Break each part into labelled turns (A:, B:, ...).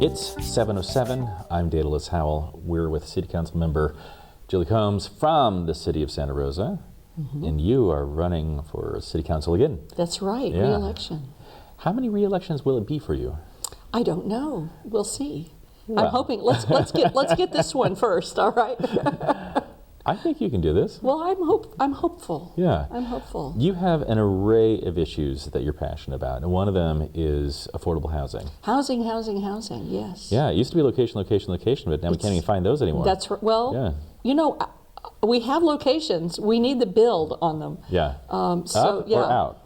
A: It's 7:07. I'm Daedalus Howell. We're with City Council member Julie COMBS from the city of Santa Rosa. And you are running for City Council again.
B: That's right,
A: Yeah.
B: re-election.
A: How many re-elections will it be for you?
B: I don't know. We'll see.
A: Well.
B: I'm hoping. Let's get this one first. All right.
A: I think you can do this.
B: Well, I'm hopeful.
A: Yeah.
B: I'm hopeful.
A: You have an array of issues that you're passionate about, and one of them is affordable housing.
B: Housing. Yes.
A: Yeah, it used to be location, but now we can't even find those anymore.
B: That's right. Well,
A: Yeah.
B: you know, we have locations. We need the build on them.
A: Yeah.
B: So
A: Up
B: yeah.
A: or out?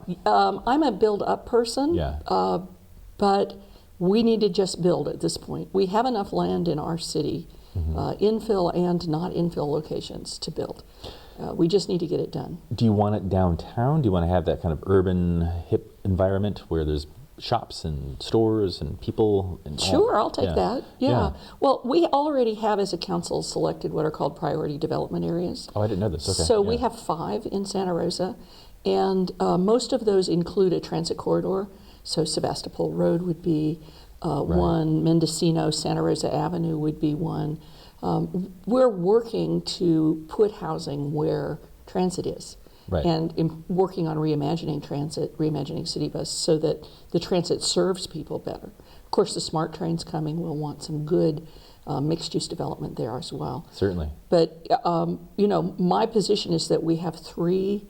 B: I'm a build up person.
A: Yeah.
B: But we need to just build at this point. We have enough land in our city, infill and not infill locations to build. We just need to get it done.
A: Do you want it downtown? Do you want to have that kind of urban, hip environment where there's shops and stores and people? And
B: Sure, I'll take that. Yeah.
A: Yeah.
B: Well, we already have, as a council, selected what are called priority development areas.
A: Oh, I didn't know this. Okay.
B: So we have 5 in Santa Rosa, and most of those include a transit corridor. So Sebastopol Road would be one, Mendocino, Santa Rosa Avenue would be one. We're working to put housing where transit is.
A: Right.
B: And working on reimagining transit, reimagining city bus so that the transit serves people better. Of course, the smart train's coming. We'll want some good mixed-use development there as well.
A: Certainly.
B: But, you know, my position is that we have 3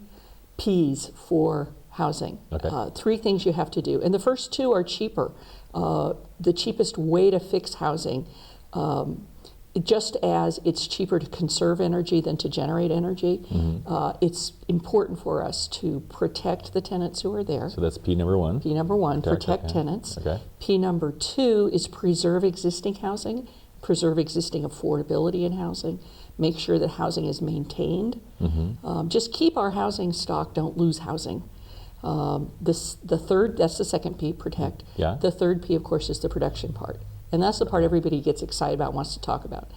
B: Ps for housing.
A: Okay.
B: 3 things you have to do. And the first 2 are cheaper. The cheapest way to fix housing, just as it's cheaper to conserve energy than to generate energy, it's important for us to protect the tenants who are there.
A: So that's P number 1.
B: P number 1, protect tenants.
A: Okay.
B: P number 2 is preserve existing housing, preserve existing affordability in housing, make sure that housing is maintained. Just keep our housing stock, don't lose housing. The third, that's the second P, protect.
A: Yeah.
B: The third P, of course, is the production part. And that's the part everybody gets excited about, wants to talk about.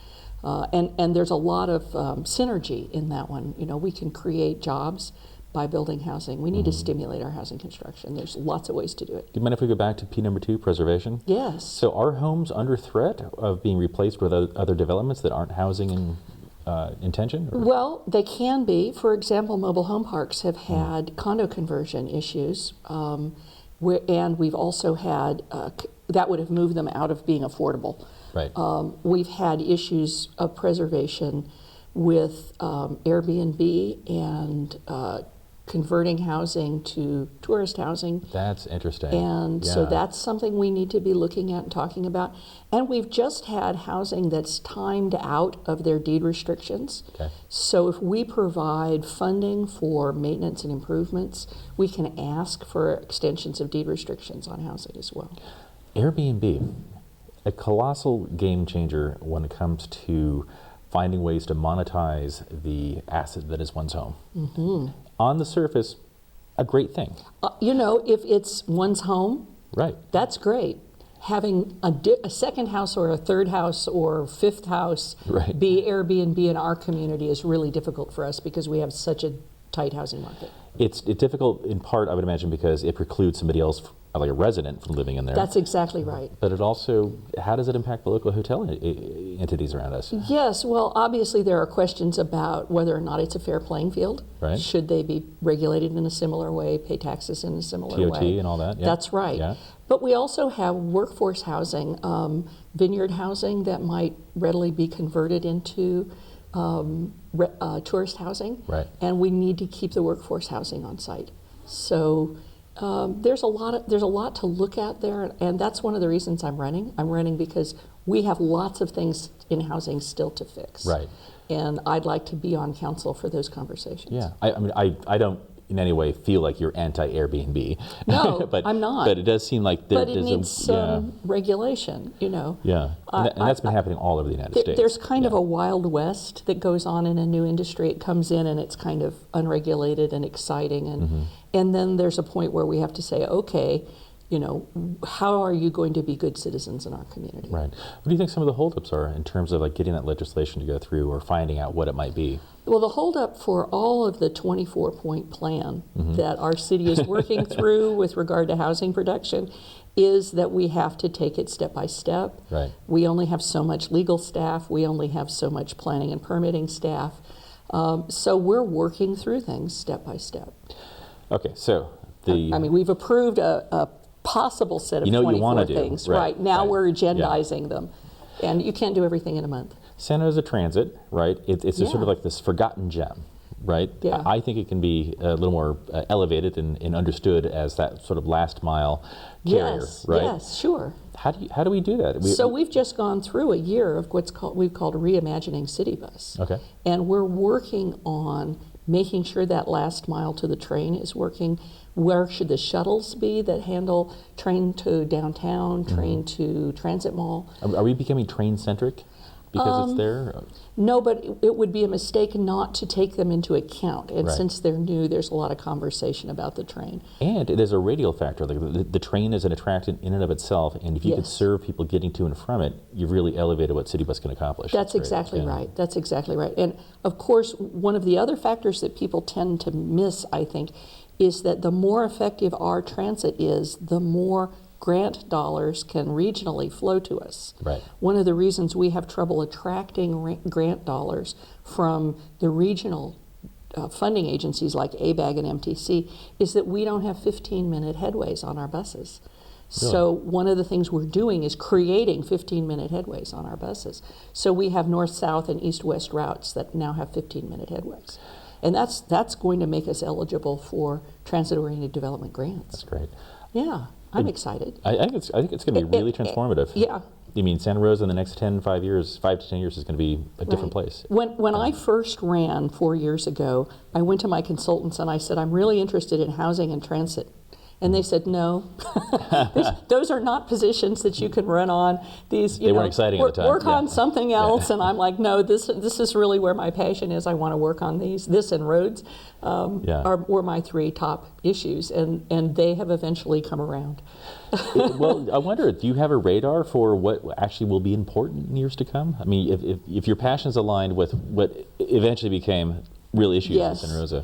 B: And there's a lot of synergy in that one. You know, we can create jobs by building housing. We need to stimulate our housing construction. There's lots of ways to do it.
A: Do you mind if we go back to P number 2, preservation?
B: Yes.
A: So are homes under threat of being replaced with other developments that aren't housing in intention? Or?
B: Well, they can be. For example, mobile home parks have had condo conversion issues, and we've also had that would have moved them out of being affordable.
A: Right.
B: We've had issues of preservation with Airbnb and converting housing to tourist housing.
A: That's interesting.
B: And so that's something we need to be looking at and talking about. And we've just had housing that's timed out of their deed restrictions.
A: Okay.
B: So if we provide funding for maintenance and improvements, we can ask for extensions of deed restrictions on housing as well.
A: Airbnb, a colossal game changer when it comes to finding ways to monetize the asset that is one's home. On the surface, a great thing.
B: You know, if it's one's home,
A: Right.
B: that's great. Having a second house or a third house or fifth house
A: Right.
B: be Airbnb in our community is really difficult for us because we have such a tight housing market.
A: It's difficult in part, I would imagine, because it precludes somebody else, like a resident, from living in there.
B: That's exactly right.
A: But it also, how does it impact the local hotel entities around us?
B: Yes, well, obviously there are questions about whether or not it's a fair playing field.
A: Right.
B: Should they be regulated in a similar way, pay taxes in a similar
A: TOT
B: way?
A: and all that? Yeah.
B: That's right.
A: Yeah.
B: But we also have workforce housing, vineyard housing that might readily be converted into tourist housing.
A: Right.
B: And we need to keep the workforce housing on site. So there's a lot to look at there, and that's one of the reasons I'm running. I'm running because we have lots of things in housing still to fix.
A: Right.
B: And I'd like to be on council for those conversations.
A: Yeah. I mean, I don't in any way feel like you're anti-Airbnb.
B: No,
A: but,
B: I'm not.
A: But it does seem like there's
B: But it needs some regulation, you know.
A: Yeah. And that's been happening all over the United States.
B: There's kind of a Wild West that goes on in a new industry. It comes in and it's kind of unregulated and exciting. And then there's a point where we have to say, okay, you know, how are you going to be good citizens in our community?
A: Right. What do you think some of the holdups are in terms of like getting that legislation to go through or finding out what it might be?
B: Well, the holdup for all of the 24-point plan that our city is working through with regard to housing production is that we have to take it step by step.
A: Right.
B: We only have so much legal staff. We only have so much planning and permitting staff. So we're working through things step by step.
A: Okay, so the...
B: I mean, we've approved a possible set of
A: You know what you
B: 24
A: wanna do,
B: things.
A: right,
B: Now
A: right.
B: we're agendizing them. And you can't do everything in a month.
A: Santa Rosa Transit, right? It's just sort of
B: Yeah.
A: like this forgotten gem, right?
B: Yeah.
A: I think it can be a little more elevated and understood as that sort of last mile carrier,
B: Yes,
A: right?
B: yes, sure.
A: How do we do that?
B: So we've just gone through a year of we've called reimagining City Bus.
A: Okay.
B: And we're working on making sure that last mile to the train is working. Where should the shuttles be that handle train to downtown, train to Transit Mall?
A: Are we becoming train centric because it's there?
B: No, but it would be a mistake not to take them into account. And
A: Right.
B: since they're new, there's a lot of conversation about the train.
A: And there's a radial factor. Like the train is an attraction in and of itself, and if you could
B: Yes.
A: serve people getting to and from it, you've really elevated what City Bus can accomplish.
B: That's
A: great.
B: exactly
A: Yeah.
B: right. That's exactly right. And of course, one of the other factors that people tend to miss, I think, is that the more effective our transit is, the more grant dollars can regionally flow to us.
A: Right.
B: One of the reasons we have trouble attracting grant dollars from the regional funding agencies like ABAG and MTC is that we don't have 15-minute headways on our buses.
A: Really?
B: So one of the things we're doing is creating 15-minute headways on our buses. So we have north-south and east-west routes that now have 15-minute headways. And that's going to make us eligible for transit-oriented development grants.
A: That's great.
B: Yeah, I'm excited.
A: I think it's going to be really transformative.
B: Yeah.
A: You mean Santa Rosa in the next 5 to 10 years is going to be a different
B: Right.
A: place.
B: When I first ran 4 years ago, I went to my consultants and I said, I'm really interested in housing and transit. And they said, no, those are not positions that you can run on. These,
A: They weren't exciting at the time.
B: Work
A: Yeah.
B: on something else. And I'm like, no, this is really where my passion is. I want to work on these. This and roads were my 3 top issues. And they have eventually come around.
A: Well, I wonder, do you have a radar for what actually will be important in years to come? I mean, if your passion's aligned with what eventually became real issues
B: Yes.
A: in Santa Rosa.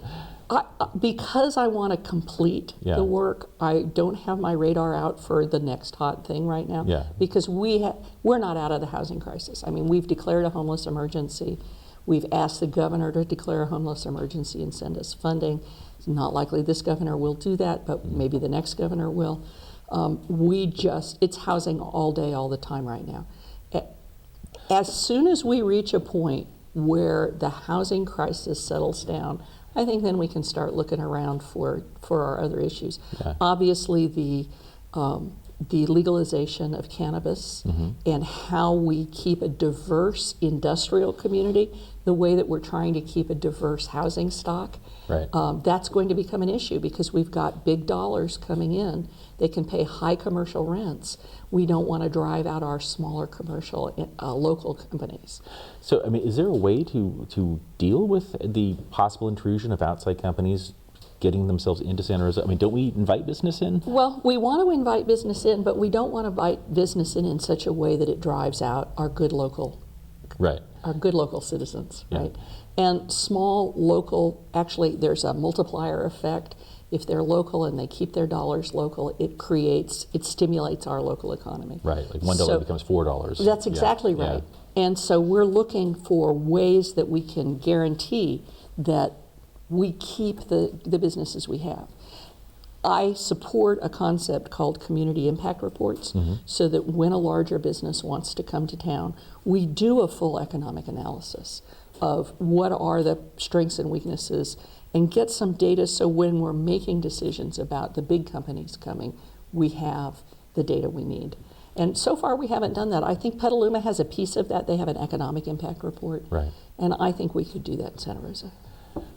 B: Because I want to complete the work, I don't have my radar out for the next hot thing right now.
A: Yeah.
B: Because we're not out of the housing crisis. I mean, we've declared a homeless emergency. We've asked the governor to declare a homeless emergency and send us funding. It's not likely this governor will do that, but maybe the next governor will. It's housing all day, all the time right now. As soon as we reach a point where the housing crisis settles down, I think then we can start looking around for our other issues.
A: Yeah.
B: Obviously, the legalization of cannabis and how we keep a diverse industrial community, the way that we're trying to keep a diverse housing stock,
A: Right.
B: that's going to become an issue because we've got big dollars coming in. They can pay high commercial rents. We don't want to drive out our smaller commercial local companies.
A: So, I mean, is there a way to deal with the possible intrusion of outside companies getting themselves into Santa Rosa? I mean, don't we invite business in?
B: Well, we want to invite business in, but we don't want to invite business in such a way that it drives out our good local
A: Right.
B: citizens,
A: Yeah.
B: right? And small local, actually, there's a multiplier effect. If they're local and they keep their dollars local, it stimulates our local economy.
A: Right. Like $1 becomes $4.
B: That's
A: Yeah,
B: exactly
A: yeah.
B: right. And so we're looking for ways that we can guarantee that we keep the businesses we have. I support a concept called community impact reports so that when a larger business wants to come to town, we do a full economic analysis of what are the strengths and weaknesses and get some data so when we're making decisions about the big companies coming, we have the data we need. And so far we haven't done that. I think Petaluma has a piece of that. They have an economic impact report.
A: Right.
B: And I think we could do that in Santa Rosa.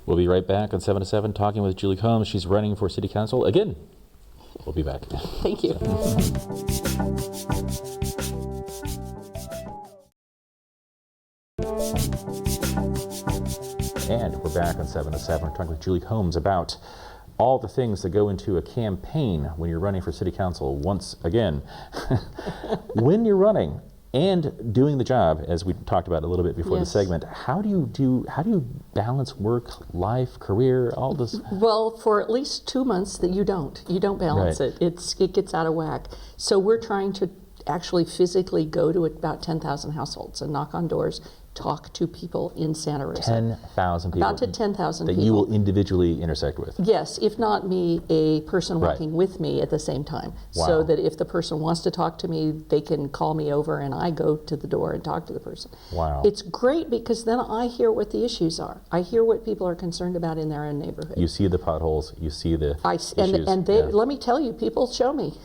A: We'll be right back on 7 to 7 talking with Julie COMBS. She's running for City Council again. We'll be back.
B: Thank you.
A: And we're back on 7 to 7. We're talking with Julie COMBS about all the things that go into a campaign when you're running for City Council once again. When you're running, and doing the job, as we talked about a little bit before the
B: Yes.
A: segment. How do you balance work, life, career, all this?
B: Well, for at least 2 months that you don't balance
A: Right.
B: it. It gets out of whack. So we're trying to actually physically go to about 10,000 households and knock on doors, talk to people in Santa Rosa.
A: 10,000 people.
B: About to 10,000
A: that
B: people.
A: you will individually intersect with.
B: Yes, if not me, a person
A: Right.
B: working with me at the same time.
A: Wow.
B: So that if the person wants to talk to me, they can call me over and I go to the door and talk to the person.
A: Wow.
B: It's great because then I hear what the issues are. I hear what people are concerned about in their own neighborhood.
A: You see the potholes, you see the issues.
B: And they,
A: yeah.
B: let me tell you, people show me.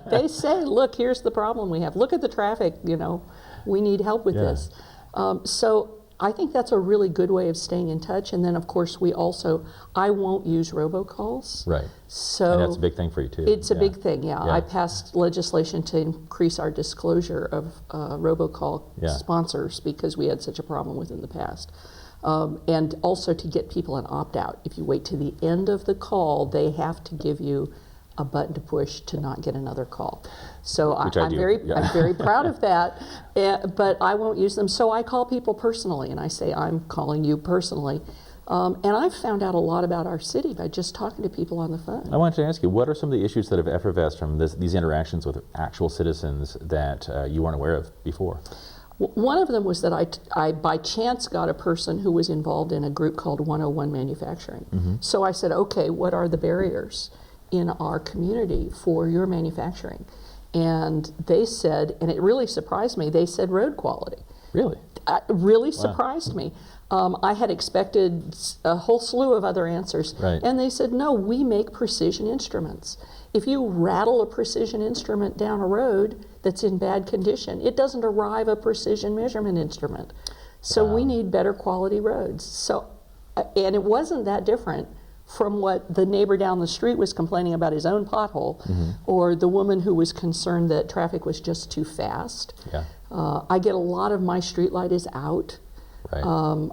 B: They say, look, here's the problem we have. Look at the traffic, we need help with
A: Yeah.
B: this. So I think that's a really good way of staying in touch. And then, of course, I won't use robocalls.
A: Right.
B: So
A: And that's a big thing for you, too.
B: it's a
A: Yeah.
B: big thing, yeah.
A: Yeah.
B: I passed legislation to increase our disclosure of robocall
A: Yeah.
B: sponsors because we had such a problem with in the past. And also to get people an opt-out. If you wait to the end of the call, they have to give you a button to push to not get another call. So
A: Which I
B: I'm
A: do,
B: very,
A: yeah.
B: I'm very proud of that, but I won't use them. So I call people personally, and I say, I'm calling you personally. And I've found out a lot about our city by just talking to people on the phone.
A: I wanted to ask you, what are some of the issues that have effervesced from these interactions with actual citizens that you weren't aware of before?
B: One of them was that I by chance got a person who was involved in a group called 101 Manufacturing.
A: Mm-hmm.
B: So I said, okay, what are the barriers in our community for your manufacturing? And they said, and it really surprised me, they said road quality.
A: Really?
B: Really surprised me. I had expected a whole slew of other answers.
A: Right.
B: And they said, no, we make precision instruments. If you rattle a precision instrument down a road that's in bad condition, it doesn't arrive a precision measurement instrument. So we need better quality roads. So, and it wasn't that different from what the neighbor down the street was complaining about his own pothole, or the woman who was concerned that traffic was just too fast.
A: Yeah.
B: I get a lot of my street light is out.
A: Right.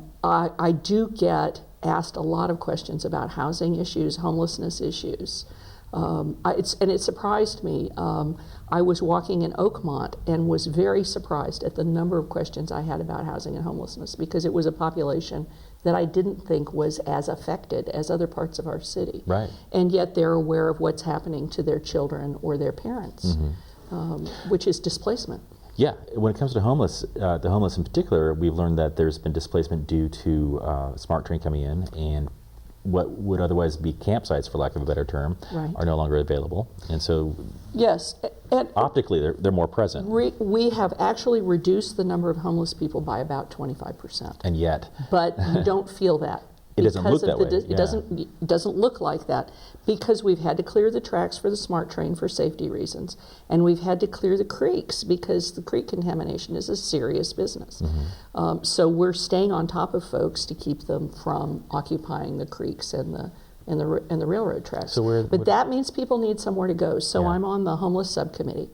B: I do get asked a lot of questions about housing issues, homelessness issues. And it surprised me. I was walking in Oakmont and was very surprised at the number of questions I had about housing and homelessness because it was a population that I didn't think was as affected as other parts of our city.
A: Right.
B: And yet they're aware of what's happening to their children or their parents, which is displacement.
A: Yeah, when it comes to the homeless in particular, we've learned that there's been displacement due to Smart Train coming in, and what would otherwise be campsites, for lack of a better term,
B: Right.
A: are no longer available. And so
B: Yes, and
A: optically, they're more present.
B: we have actually reduced the number of homeless people by about 25%.
A: And yet,
B: But you don't feel that.
A: It doesn't
B: because
A: look
B: of
A: that
B: the
A: way, yeah.
B: It doesn't look like that because we've had to clear the tracks for the Smart Train for safety reasons, and we've had to clear the creeks because the creek contamination is a serious business. So we're staying on top of folks to keep them from occupying the creeks and the railroad tracks.
A: So
B: but that means people need somewhere to go. So
A: Yeah.
B: I'm on the homeless subcommittee,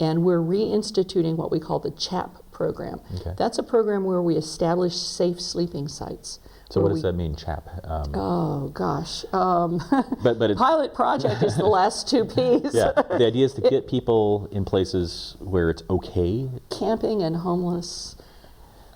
B: and we're reinstituting what we call the CHAP program.
A: Okay.
B: That's a program where we establish safe sleeping sites.
A: so
B: where
A: what does that mean, chap?
B: Oh gosh,
A: But it's,
B: pilot project is the last two P's.
A: yeah, the idea is to get people in places where it's okay.
B: Camping and homeless.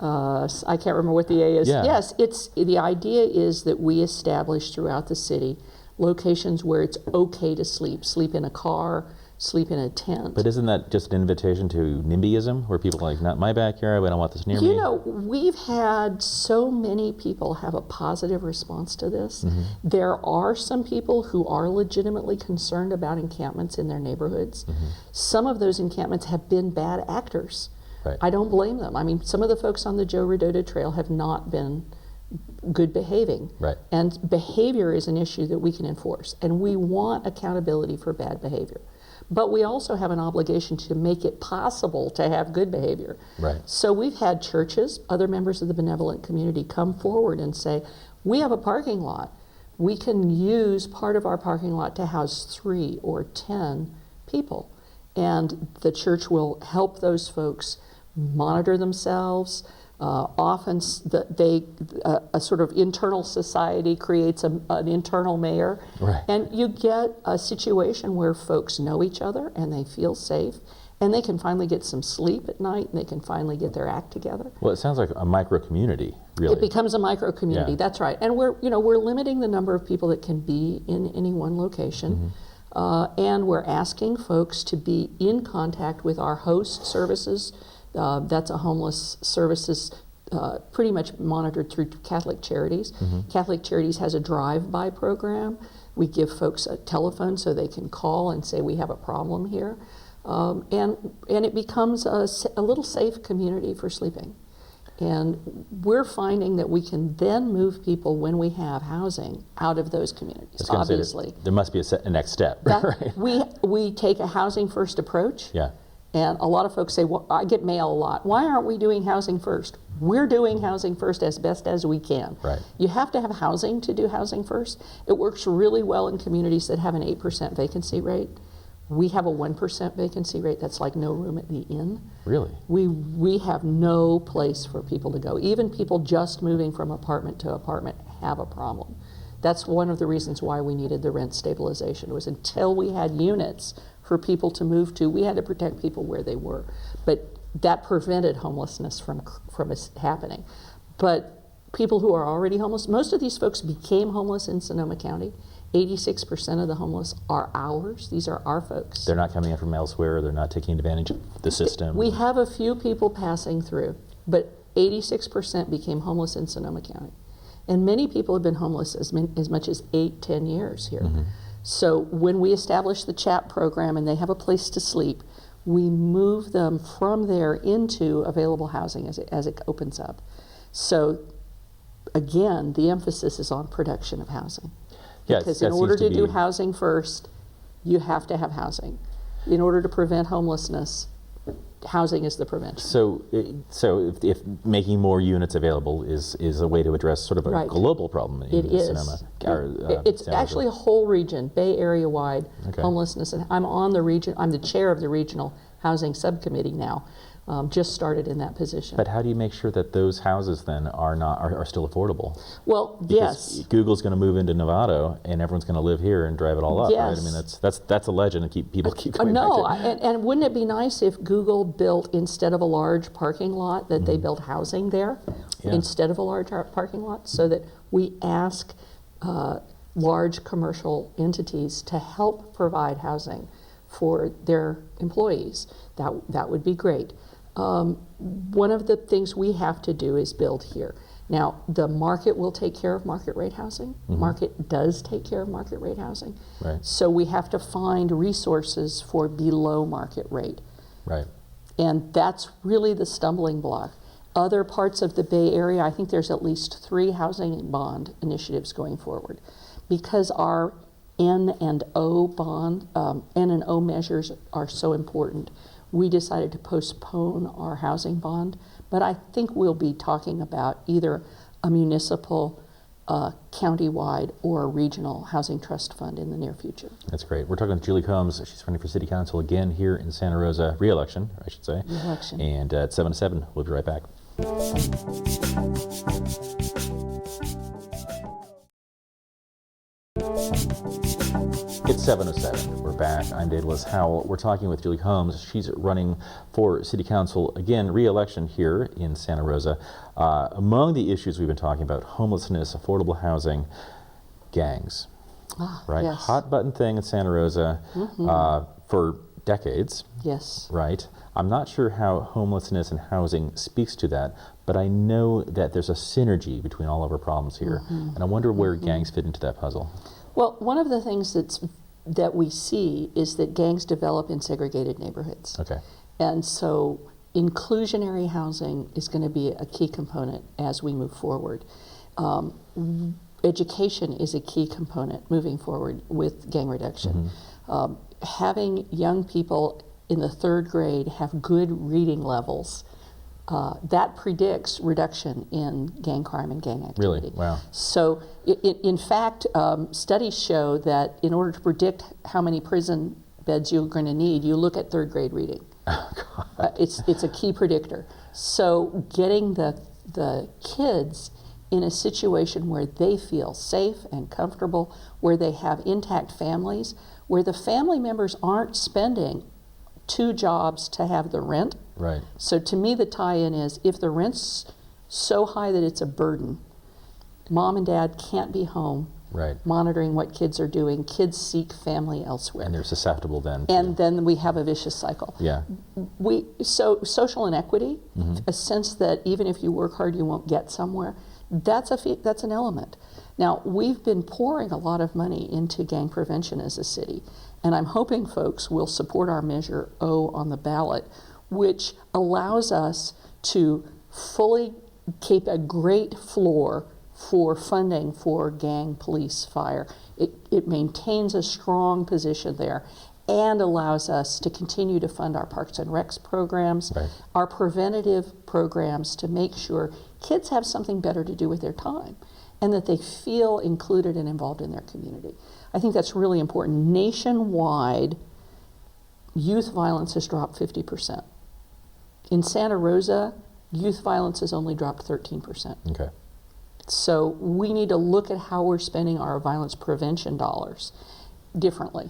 B: I can't remember what the A is.
A: Yeah.
B: Yes, the idea is that we establish throughout the city locations where it's okay to sleep in a car, sleep in a tent.
A: But isn't that just an invitation to NIMBYism, where people are like, not my backyard, I don't want this near me?
B: You know, we've had so many people have a positive response to this. There are some people who are legitimately concerned about encampments in their neighborhoods. Some of those encampments have been bad actors.
A: Right.
B: I don't blame them. I mean, some of the folks on the Joe Rodota Trail have not been good behaving.
A: Right.
B: And behavior is an issue that we can enforce. And we want accountability for bad behavior. But we also have an obligation to make it possible to have good behavior.
A: Right.
B: So we've had churches, other members of the benevolent community come forward and say, we have a parking lot. We can use part of our parking lot to house 3 or 10 people. And the church will help those folks monitor themselves. Often a sort of internal society creates an internal mayor.
A: Right.
B: And you get a situation where folks know each other and they feel safe and they can finally get some sleep at night, and they can finally get their act together.
A: Well, it sounds like a micro community, really.
B: It becomes a micro community.
A: Yeah.
B: That's right. And we're limiting the number of people that can be in any one location, and we're asking folks to be in contact with our host services. That's a homeless services pretty much monitored through Catholic Charities. Catholic Charities has a drive-by program. We give folks a telephone so they can call and say, we have a problem here. And it becomes a little safe community for sleeping. And we're finding that we can then move people, when we have housing, out of those communities, obviously.
A: There must be a next step, right?
B: We take a housing first approach.
A: Yeah.
B: And a lot of folks say, well, I get mail a lot. Why aren't we doing housing first? We're doing housing first as best as we can.
A: Right.
B: You have to have housing to do housing first. It works really well in communities that have an 8% vacancy rate. We have a 1% vacancy rate. That's like no room at the inn.
A: Really?
B: We have no place for people to go. Even people just moving from apartment to apartment have a problem. That's one of the reasons why we needed the rent stabilization, was until we had units for people to move to, we had to protect people where they were. But that prevented homelessness from happening. But people who are already homeless, most of these folks became homeless in Sonoma County. 86% of the homeless are ours. These are our folks.
A: They're not coming in from elsewhere. They're not taking advantage of the system.
B: We have a few people passing through, but 86% became homeless in Sonoma County. And many people have been homeless as much as 8-10 years here. So when we establish the CHAP program and they have a place to sleep, we move them from there into available housing as it opens up. So again, the emphasis is on production of housing.
A: Yes,
B: Because in order to do housing first, you have to have housing. In order to prevent homelessness, housing is the prevention.
A: So if making more units available is a way to address sort of a global problem in Sonoma.
B: It's actually a whole region, Bay Area wide homelessness. And I'm the chair of the regional housing subcommittee now. Just started in that position.
A: But how do you make sure that those houses then are still affordable?
B: Well,
A: Because Google's going to move into Novato, and everyone's going to live here and drive it all up, right? I mean, that's a legend, and people keep coming back to it.
B: And wouldn't it be nice if Google built, instead of a large parking lot, that they built housing there instead of a large parking lot, so that we ask large commercial entities to help provide housing for their employees? That would be great. One of the things we have to do is build here. Now, the market will take care of market rate housing. Market does take care of market rate housing.
A: Right.
B: So we have to find resources for below market rate.
A: Right.
B: And that's really the stumbling block. Other parts of the Bay Area, I think there's at least 3 housing bond initiatives going forward. Because our N and O measures are so important, we decided to postpone our housing bond, but I think we'll be talking about either a municipal, county-wide, or a regional housing trust fund in the near future.
A: That's great. We're talking with Julie COMBS. She's running for City Council again here in Santa Rosa, re-election, I should say.
B: Re-election.
A: And at 7 to 7, we'll be right back. It's 7:07. We're back. I'm Daedalus Howell. We're talking with Julie COMBS. She's running for City Council again, re-election here in Santa Rosa. Among the issues we've been talking about: homelessness, affordable housing, gangs. Right,
B: yes.
A: Hot button thing in Santa Rosa for decades.
B: Yes.
A: Right. I'm not sure how homelessness and housing speaks to that, but I know that there's a synergy between all of our problems here, and I wonder where gangs fit into that puzzle.
B: Well, one of the things that we see is that gangs develop in segregated neighborhoods.
A: Okay.
B: And so inclusionary housing is going to be a key component as we move forward. Education is a key component moving forward with gang reduction. Having young people in the 3rd grade have good reading levels, that predicts reduction in gang crime and gang activity.
A: Really? Wow.
B: So, in fact, studies show that in order to predict how many prison beds you're going to need, you look at 3rd grade reading. It's a key predictor. So, getting the kids in a situation where they feel safe and comfortable, where they have intact families, where the family members aren't spending 2 jobs to have the rent.
A: Right.
B: So to me, the tie-in is if the rent's so high that it's a burden, mom and dad can't be home
A: Right.
B: monitoring what kids are doing. Kids seek family elsewhere.
A: And they're susceptible then.
B: And then we have a vicious cycle.
A: Yeah.
B: So social inequity, a sense that even if you work hard, you won't get somewhere, that's an element. Now, we've been pouring a lot of money into gang prevention as a city, and I'm hoping folks will support our Measure O on the ballot, which allows us to fully keep a great floor for funding for gang, police, fire. It maintains a strong position there and allows us to continue to fund our Parks and Recs programs,
A: Right.
B: our preventative programs to make sure kids have something better to do with their time and that they feel included and involved in their community. I think that's really important. Nationwide, youth violence has dropped 50%. In Santa Rosa, youth violence has only dropped 13%.
A: Okay.
B: So we need to look at how we're spending our violence prevention dollars differently.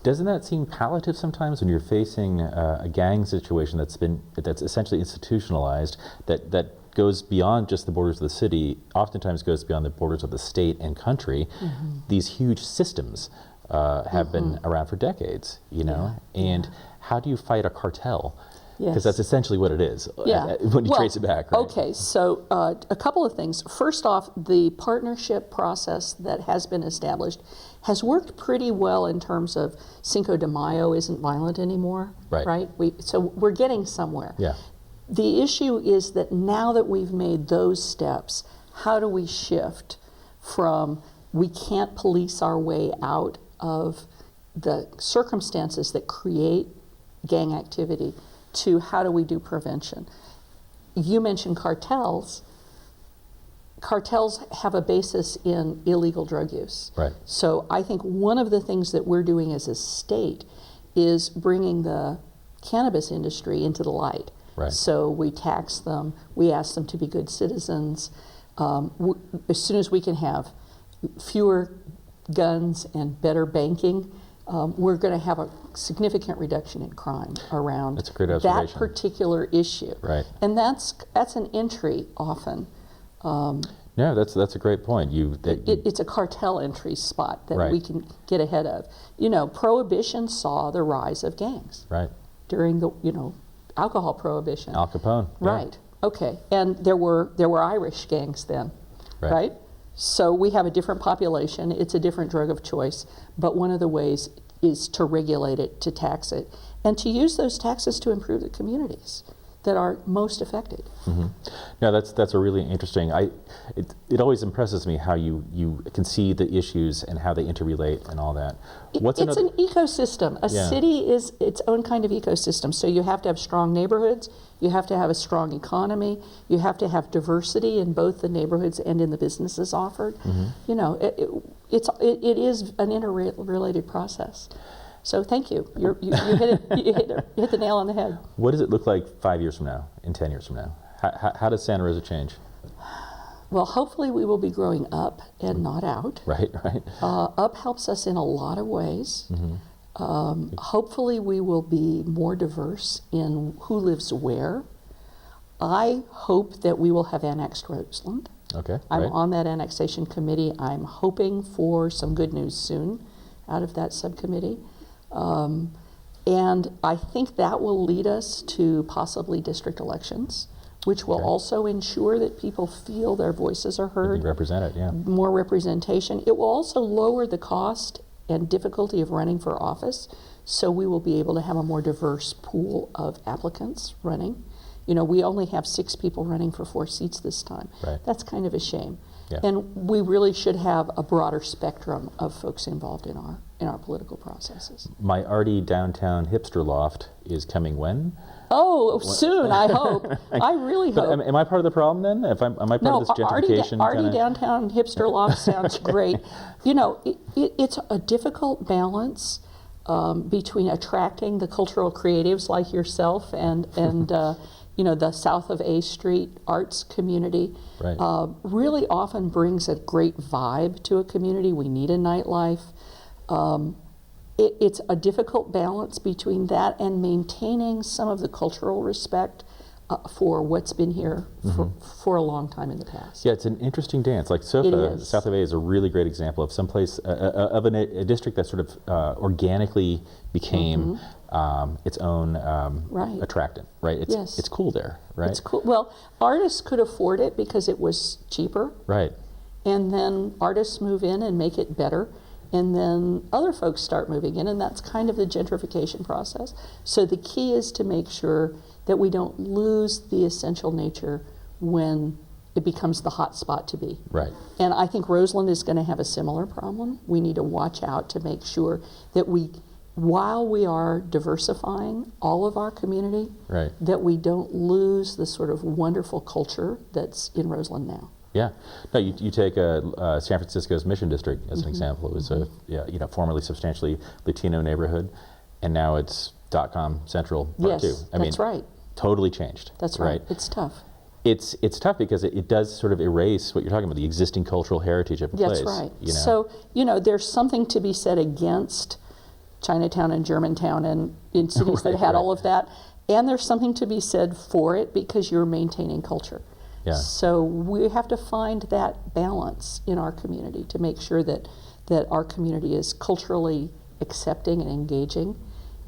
A: Doesn't that seem palliative sometimes when you're facing a gang situation that's essentially institutionalized, that goes beyond just the borders of the city, oftentimes goes beyond the borders of the state and country? These huge systems have been around for decades, you know? And how do you fight a cartel? Because that's essentially what it is when you trace it back, right?
B: Okay, so a couple of things. First off, the partnership process that has been established has worked pretty well in terms of Cinco de Mayo isn't violent anymore, right? So we're getting somewhere.
A: Yeah.
B: The issue is that now that we've made those steps, how do we shift from we can't police our way out of the circumstances that create gang activity to how do we do prevention? You mentioned cartels. Cartels have a basis in illegal drug use.
A: Right.
B: So I think one of the things that we're doing as a state is bringing the cannabis industry into the light.
A: Right.
B: So we tax them, we ask them to be good citizens. As soon as we can have fewer guns and better banking, we're going to have a significant reduction in crime around
A: That's a great observation.
B: that particular issue.
A: Right.
B: And that's an entry often.
A: Yeah, that's a great point.
B: It's a cartel entry spot that
A: Right.
B: we can get ahead of. You know, Prohibition saw the rise of gangs
A: Right.
B: during the alcohol prohibition.
A: Al Capone. Yeah.
B: Right. Okay. And there were Irish gangs then, right? So we have a different population. It's a different drug of choice. But one of the ways is to regulate it, to tax it, and to use those taxes to improve the communities that are most affected.
A: No, that's a really interesting. It always impresses me how you can see the issues and how they interrelate and all that.
B: It's an ecosystem. A city is its own kind of ecosystem. So you have to have strong neighborhoods. You have to have a strong economy. You have to have diversity in both the neighborhoods and in the businesses offered. You know, it is an interrelated process. So thank you. You hit the nail on the head.
A: What does it look like 5 years from now, in 10 years from now? How does Santa Rosa change?
B: Well, hopefully we will be growing up and not out.
A: Right.
B: Up helps us in a lot of ways. Hopefully we will be more diverse in who lives where. I hope that we will have annexed Roseland.
A: Okay.
B: I'm
A: right.
B: on that annexation committee. I'm hoping for some good news soon out of that subcommittee. And I think that will lead us to possibly district elections, which will also ensure that people feel their voices are heard.
A: Be represented, yeah.
B: More representation. It will also lower the cost and difficulty of running for office, so we will be able to have a more diverse pool of applicants running. You know, we only have 6 people running for 4 seats this time.
A: Right.
B: That's kind of a shame.
A: Yeah.
B: And we really should have a broader spectrum of folks involved in our political processes.
A: My arty downtown hipster loft is coming when?
B: Oh, soon, I hope. I really hope.
A: But am I part of the problem then? Am I part of this gentrification?
B: Arty downtown hipster loft sounds great. You know, it's a difficult balance between attracting the cultural creatives like yourself and you know, the south of A Street arts community.
A: Right.
B: Really often brings a great vibe to a community. We need a nightlife. it's a difficult balance between that and maintaining some of the cultural respect for what's been here for a long time in the past.
A: Yeah, it's an interesting dance. Like SOFA, South of A, is a really great example of someplace, of a district that sort of organically became its own attractant, right? It's cool there, right?
B: It's cool. Well, artists could afford it because it was cheaper.
A: Right.
B: And then artists move in and make it better. And then other folks start moving in, and that's kind of the gentrification process. So the key is to make sure that we don't lose the essential nature when it becomes the hot spot to be.
A: Right.
B: And I think Roseland is going to have a similar problem. We need to watch out to make sure that while we are diversifying all of our community, that we don't lose the sort of wonderful culture that's in Roseland now.
A: Yeah. No, you take San Francisco's Mission District as an example. It was a formerly substantially Latino neighborhood, and now it's .com Central Part 2. I mean,
B: right.
A: Totally changed.
B: That's right. It's tough.
A: It's tough because it does sort of erase what you're talking about, the existing cultural heritage of a place.
B: That's right. So, there's something to be said against Chinatown and Germantown and in cities that had all of that, and there's something to be said for it because you're maintaining culture.
A: Yeah.
B: So we have to find that balance in our community to make sure that our community is culturally accepting and engaging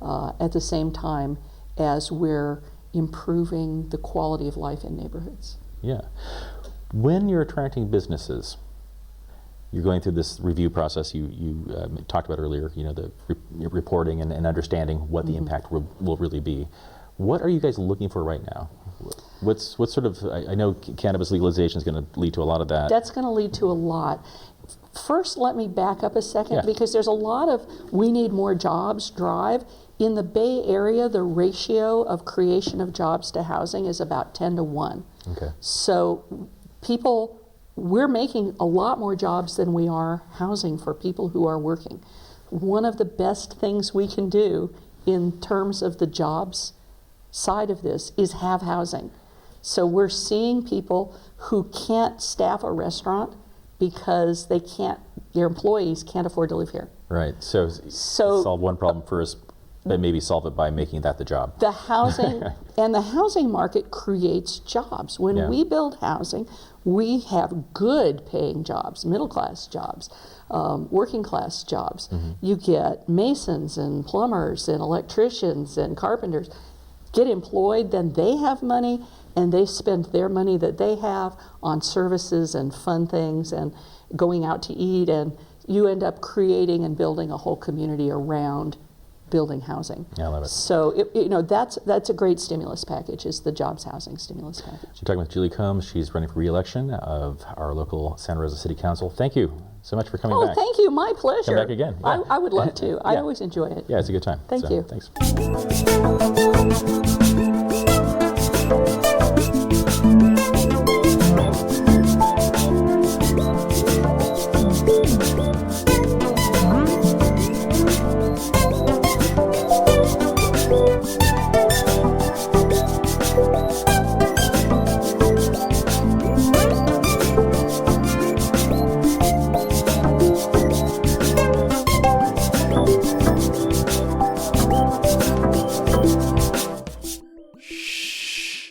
B: at the same time as we're improving the quality of life in neighborhoods.
A: Yeah. When you're attracting businesses, you're going through this review process you talked about earlier, the reporting and understanding what the impact will really be. What are you guys looking for right now? What's sort of, I know cannabis legalization is going to lead to a lot of that.
B: That's going to lead to a lot. First, let me back up a second because there's a lot of we need more jobs drive. In the Bay Area, the ratio of creation of jobs to housing is about 10 to 1.
A: Okay.
B: So we're making a lot more jobs than we are housing for people who are working. One of the best things we can do in terms of the jobs side of this is have housing. So we're seeing people who can't staff a restaurant because their employees can't afford to live here.
A: Right. So solve one problem first, but maybe solve it by making that the job.
B: The housing and the housing market creates jobs. When we build housing, we have good paying jobs, middle class jobs, working class jobs. You get masons and plumbers and electricians and carpenters get employed, then they have money and they spend their money that they have on services and fun things and going out to eat, and you end up creating and building a whole community around building housing.
A: Yeah, I love it.
B: So that's a great stimulus package, is the jobs housing stimulus package.
A: I'm talking with Julie COMBS. She's running for re-election of our local Santa Rosa City Council. Thank you so much for coming back.
B: Oh, thank you. My pleasure.
A: Come back again. Yeah.
B: I would love to. I always enjoy it.
A: Yeah, it's a good time.
B: Thank you.
A: Thanks.